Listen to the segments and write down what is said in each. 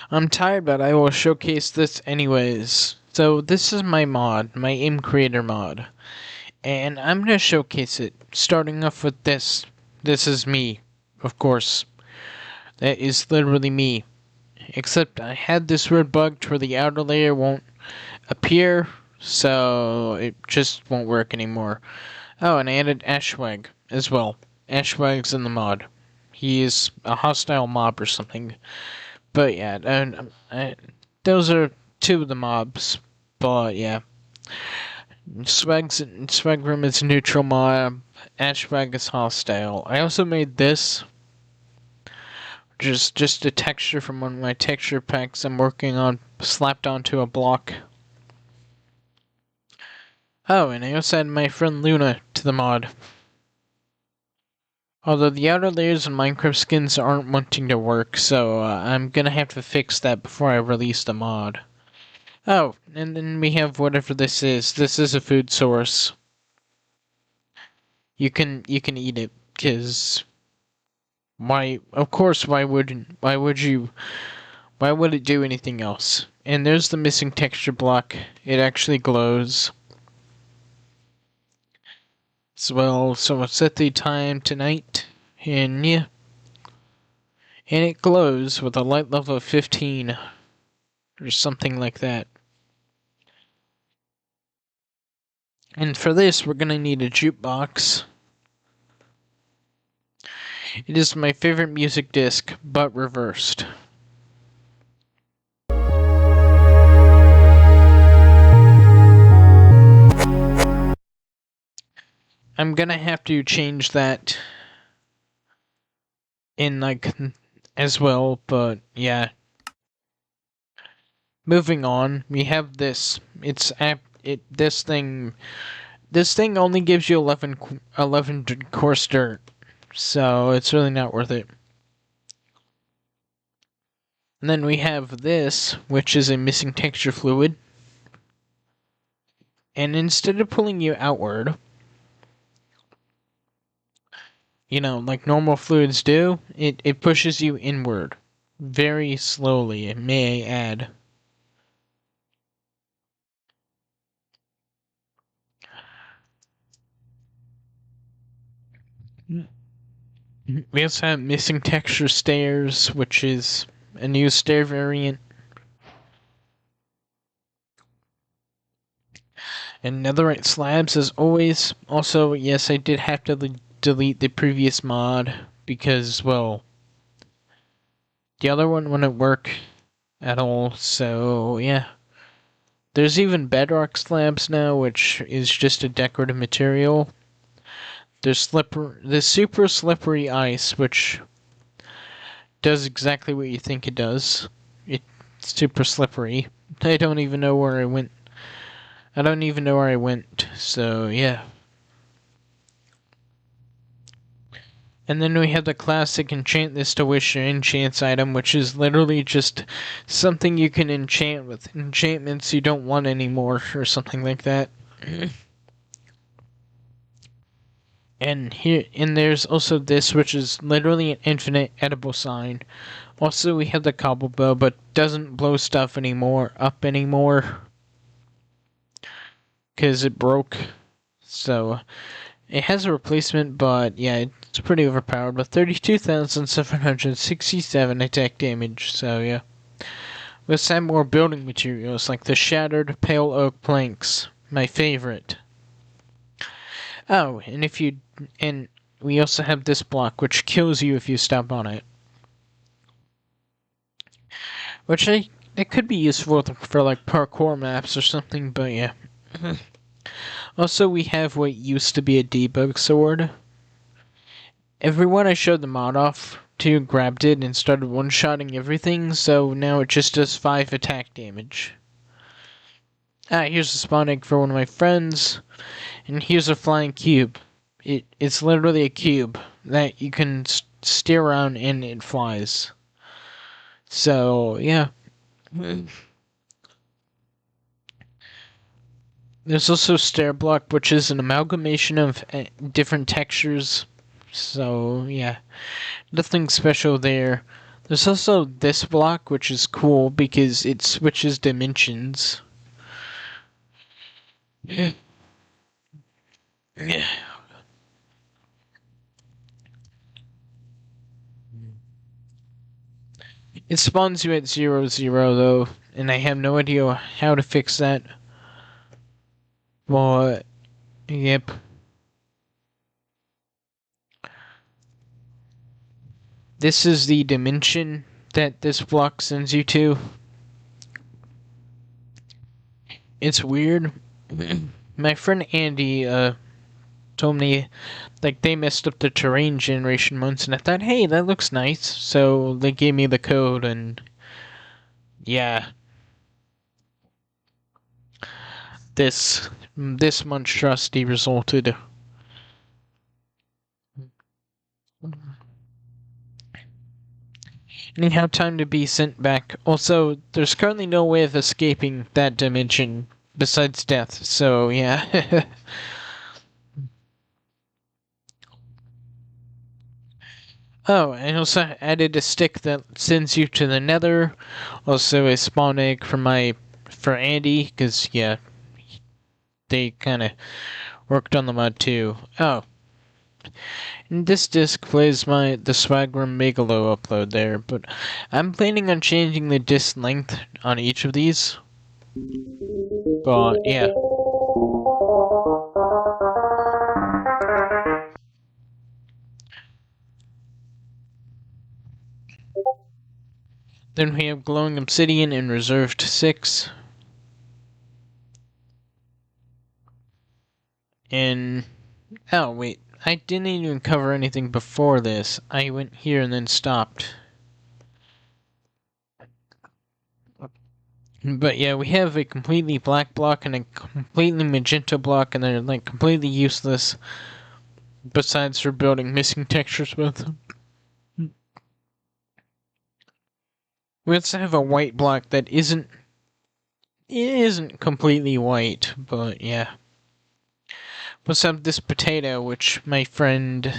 I'm tired, but I will showcase this anyways. So this is my mod, my aim creator mod. And I'm gonna showcase it, starting off with this. This is me, of course. That is literally me. Except I had this weird bug to where the outer layer won't appear, so it just won't work anymore. Oh, and I added Ashwag as well. Ashwag's in the mod. He is a hostile mob or something. But yeah, those are two of the mobs. But yeah, Swagrim is neutral mob. Ashwag is hostile. I also made this, just a texture from one of my texture packs I'm working on, slapped onto a block. Oh, and I also added my friend Luna to the mod. Although the outer layers of Minecraft skins aren't wanting to work, so I'm gonna have to fix that before I release the mod. Oh, and then we have whatever this is. This is a food source. You can eat it, cause why? Of course, why would it do anything else? And there's the missing texture block. It actually glows. Well, so I'll set the time to night, and yeah. And it glows with a light level of 15, or something like that. And for this, we're gonna need a jukebox. It is my favorite music disc, but reversed. I'm gonna have to change that in as well, but yeah. Moving on, we have this. This thing only gives you 11 coarse dirt, so it's really not worth it. And then we have this, which is a missing texture fluid. And instead of pulling you outward, like normal fluids do, it pushes you inward. Very slowly, may I add. We also have missing texture stairs, which is a new stair variant. And Netherite Slabs, as always. Also, yes, I did have to delete the previous mod because, well, the other one wouldn't work at all, so yeah. There's even Bedrock Slabs now, which is just a decorative material. There's super slippery ice, which does exactly what you think it does. It's super slippery. I don't even know where I went. So yeah. And then we have the classic enchant this to wish your enchants item, which is literally just something you can enchant with enchantments you don't want anymore, or something like that. And there's also this, which is literally an infinite edible sign. Also, we have the cobble bow, but doesn't blow stuff up anymore, because it broke. So it has a replacement, but yeah, it's pretty overpowered with 32,767 attack damage. So yeah, let's add more building materials like the shattered pale oak planks, my favorite. Oh, and we also have this block, which kills you if you step on it. Which it could be useful for like parkour maps or something, but yeah. Also, we have what used to be a debug sword. Everyone I showed the mod off to grabbed it and started one-shotting everything, so now it just does 5 attack damage. Here's a spawn egg for one of my friends. And here's a flying cube. It's literally a cube that you can steer around and it flies. So, yeah. There's also stair block, which is an amalgamation of different textures. So, yeah. Nothing special there. There's also this block, which is cool because it switches dimensions. Yeah. It spawns you at 0, 0, though, and I have no idea how to fix that. But, yep. This is the dimension that this block sends you to. It's weird. My friend Andy told me like they messed up the terrain generation once, and I thought, hey, that looks nice. So they gave me the code, and yeah, this monstrosity resulted. Anyhow, time to be sent back. Also, there's currently no way of escaping that dimension besides death. So yeah. Oh, and also added a stick that sends you to the Nether. Also a spawn egg for Andy, because yeah, they kind of worked on the mod too. Oh, and this disc plays the Swagrum Megalo upload there, but I'm planning on changing the disc length on each of these. But yeah. Then we have Glowing Obsidian in Reserved 6. And oh wait, I didn't even cover anything before this. I went here and then stopped. But yeah, we have a completely black block and a completely magenta block, and they're like completely useless. Besides for building missing textures with them. We also have a white block that isn't completely white, but yeah. We also have this potato, which my friend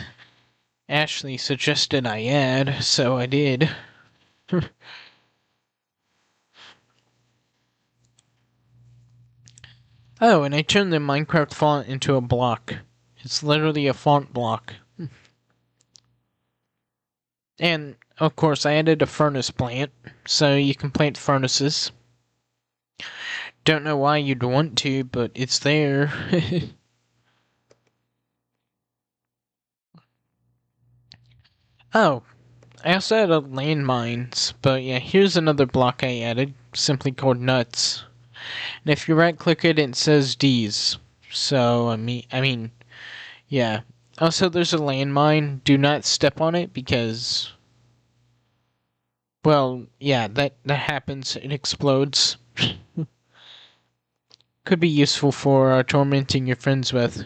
Ashley suggested I add, so I did. Oh, and I turned the Minecraft font into a block. It's literally a font block. And, of course, I added a furnace plant, so you can plant furnaces. Don't know why you'd want to, but it's there. Oh, I also added landmines, but yeah, here's another block I added, simply called nuts. And if you right click it, it says D's. So, I mean, yeah. Also, there's a landmine. Do not step on it because, well, yeah, that happens. It explodes. Could be useful for tormenting your friends with.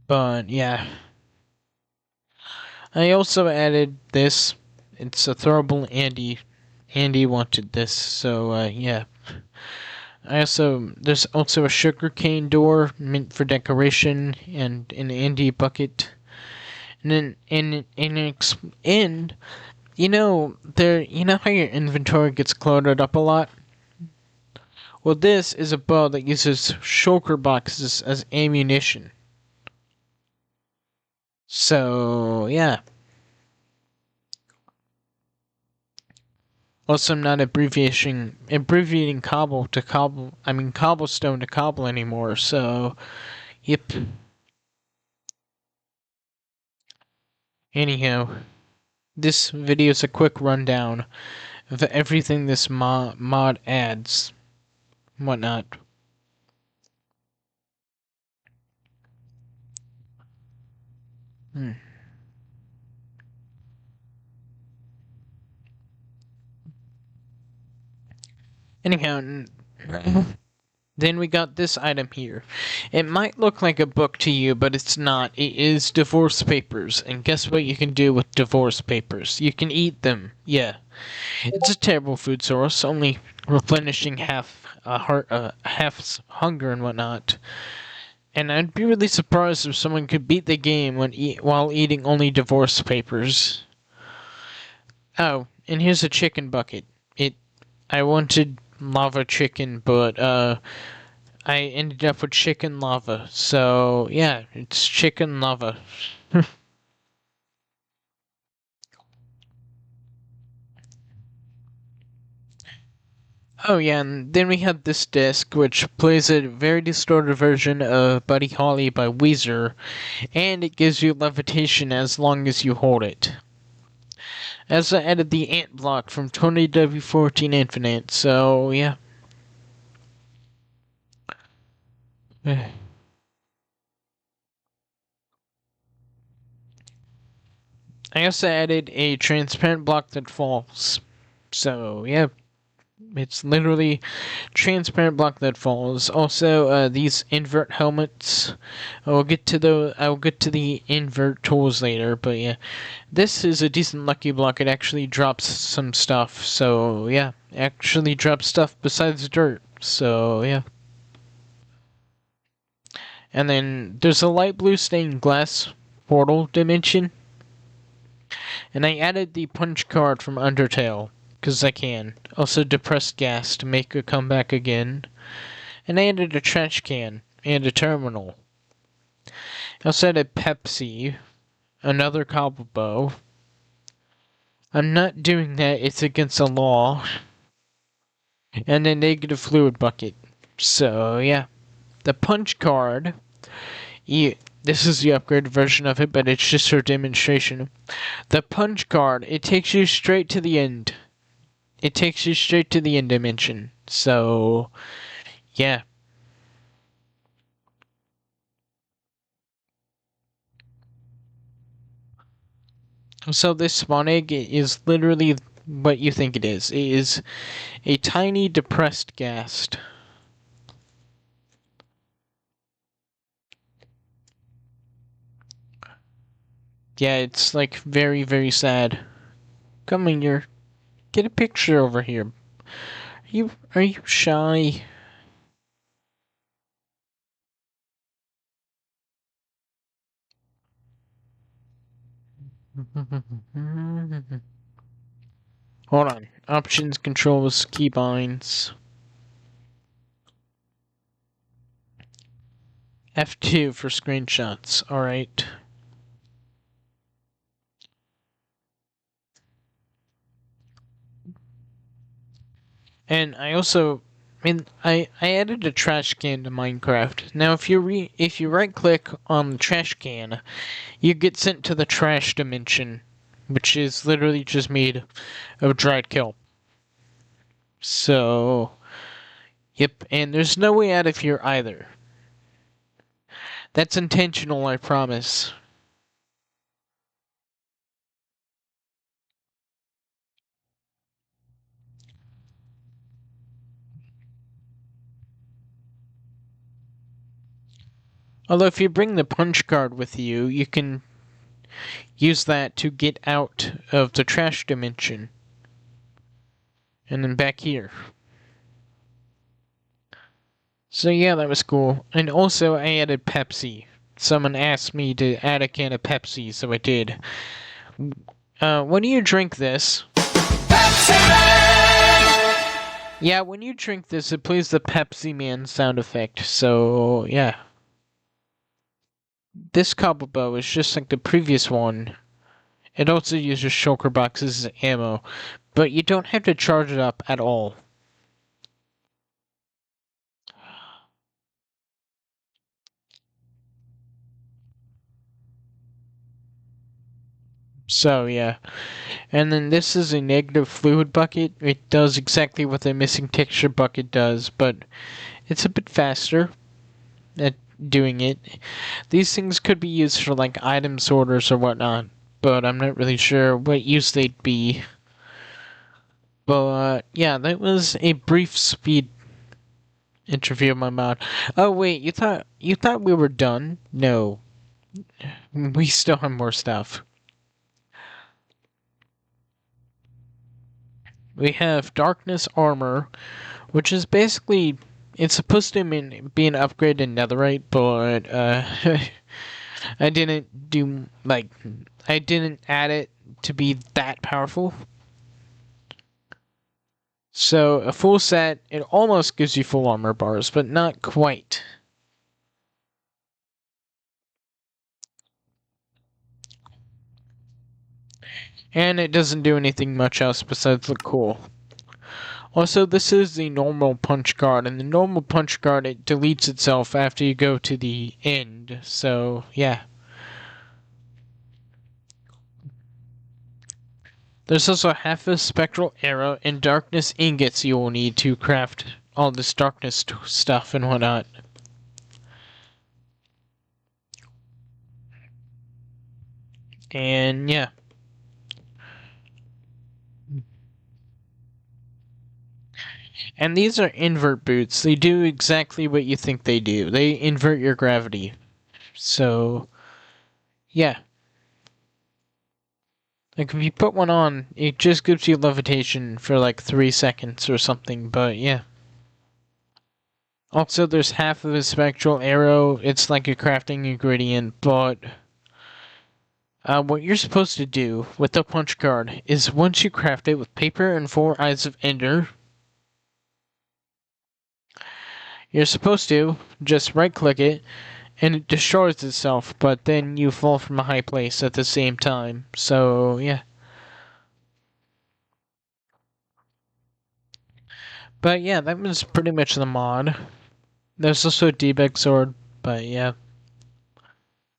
But, yeah. I also added this. It's a throwable Andy. Andy wanted this, so, yeah. There's also a sugarcane door meant for decoration and an Andy bucket. And then you know how your inventory gets cluttered up a lot? Well, this is a bow that uses shulker boxes as ammunition. So, yeah. Also, I'm not abbreviating cobblestone to cobble anymore, so, yep. Anyhow, this video is a quick rundown of everything this mod adds, whatnot. Anyhow, then we got this item here. It might look like a book to you, but it's not. It is divorce papers. And guess what you can do with divorce papers? You can eat them. Yeah. It's a terrible food source, only replenishing half hunger and whatnot. And I'd be really surprised if someone could beat the game while eating only divorce papers. Oh, and here's a chicken bucket. I wanted lava chicken, but I ended up with chicken lava. So yeah, it's chicken lava. Oh yeah, and then we have this disc which plays a very distorted version of Buddy Holly by Weezer, and it gives you levitation as long as you hold it. As I added the ant block from 20W14 Infinite, so yeah. I also added a transparent block that falls. So yeah, it's literally transparent block that falls. Also, these invert helmets. I'll get to the invert tools later, but yeah, this is a decent lucky block. It actually drops some stuff. So yeah, actually drops stuff besides dirt. So yeah. And then there's a light blue stained glass portal dimension. And I added the punch card from Undertale, because I can. Also depressed gas to make a comeback again. And I added a trash can and a terminal. I also added Pepsi, another cobble bow. I'm not doing that, it's against the law. And a negative fluid bucket. So yeah. The punch card, this is the upgraded version of it, but it's just for demonstration. The punch card, it takes you straight to the end. It takes you straight to the end dimension. So, yeah. So this spawn egg is literally what you think it is. It is a tiny depressed ghast. Yeah, it's like very, very sad. Come in here. Get a picture over here. Are you shy? Hold on. Options, controls, keybinds. F2 for screenshots. Alright. And I added a trash can to Minecraft. Now if you right click on the trash can, you get sent to the trash dimension, which is literally just made of dried kelp. So, yep, and there's no way out of here either. That's intentional, I promise. Although if you bring the punch card with you, you can use that to get out of the trash dimension. And then back here. So yeah, that was cool. And also I added Pepsi. Someone asked me to add a can of Pepsi, so I did. When you drink this... Pepsi Man! Yeah, when you drink this, it plays the Pepsi Man sound effect, so yeah. This cobble bow is just like the previous one. It also uses shulker boxes as ammo, but you don't have to charge it up at all. So yeah. And then this is a negative fluid bucket. It does exactly what the missing texture bucket does, but it's a bit faster at doing it. These things could be used for like item sorters or whatnot, but I'm not really sure what use they'd be. But yeah, that was a brief speed interview of my mod. Oh wait, you thought we were done? No. We still have more stuff. We have darkness armor, which is basically it's supposed to be an upgrade in Netherite, but I didn't do I didn't add it to be that powerful. So a full set, it almost gives you full armor bars, but not quite. And it doesn't do anything much else besides look cool. Also, this is the normal punch card, and the normal punch card, it deletes itself after you go to the end. So, yeah. There's also half a spectral arrow and darkness ingots you will need to craft all this darkness stuff and whatnot. And yeah. And these are invert boots. They do exactly what you think they do. They invert your gravity. So, yeah. Like, if you put one on, it just gives you levitation for like 3 seconds or something, but yeah. Also, there's half of a spectral arrow. It's like a crafting ingredient, but what you're supposed to do with the punch card is once you craft it with paper and 4 eyes of ender, you're supposed to just right click it and it destroys itself, but then you fall from a high place at the same time. So, yeah. But yeah, that was pretty much the mod. There's also a D-Bag sword, but yeah.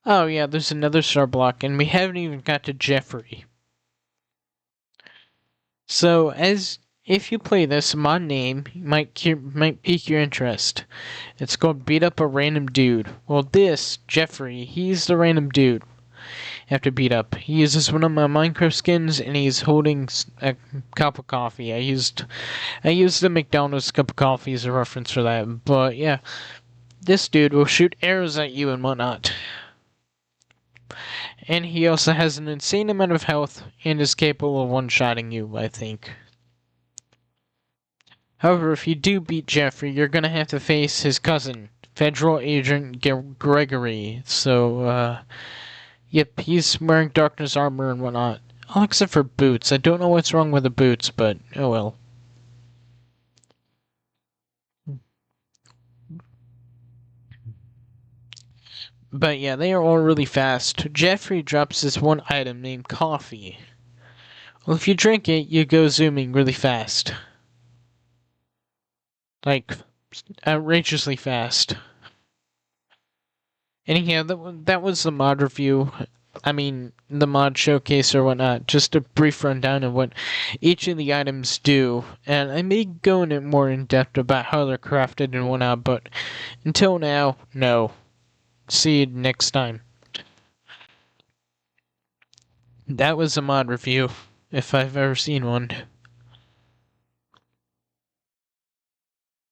Oh yeah, there's another star block, and we haven't even got to Jeffrey. So, as if you play this, mod name might pique your interest. It's called Beat Up a Random Dude. Well, this, Jeffrey, he's the random dude you have to beat up. He uses one of my Minecraft skins, and he's holding a cup of coffee. I used the McDonald's cup of coffee as a reference for that, but yeah. This dude will shoot arrows at you and whatnot. And he also has an insane amount of health and is capable of one-shotting you, I think. However, if you do beat Jeffrey, you're gonna have to face his cousin, Federal Agent Gregory. So, yep, he's wearing darkness armor and whatnot. All except for boots. I don't know what's wrong with the boots, but oh well. But yeah, they are all really fast. Jeffrey drops this one item named coffee. Well, if you drink it, you go zooming really fast. Like, outrageously fast. Anyhow, that was the mod review. I mean, the mod showcase or whatnot. Just a brief rundown of what each of the items do. And I may go in it more in depth about how they're crafted and whatnot, but until now, no. See you next time. That was a mod review, if I've ever seen one.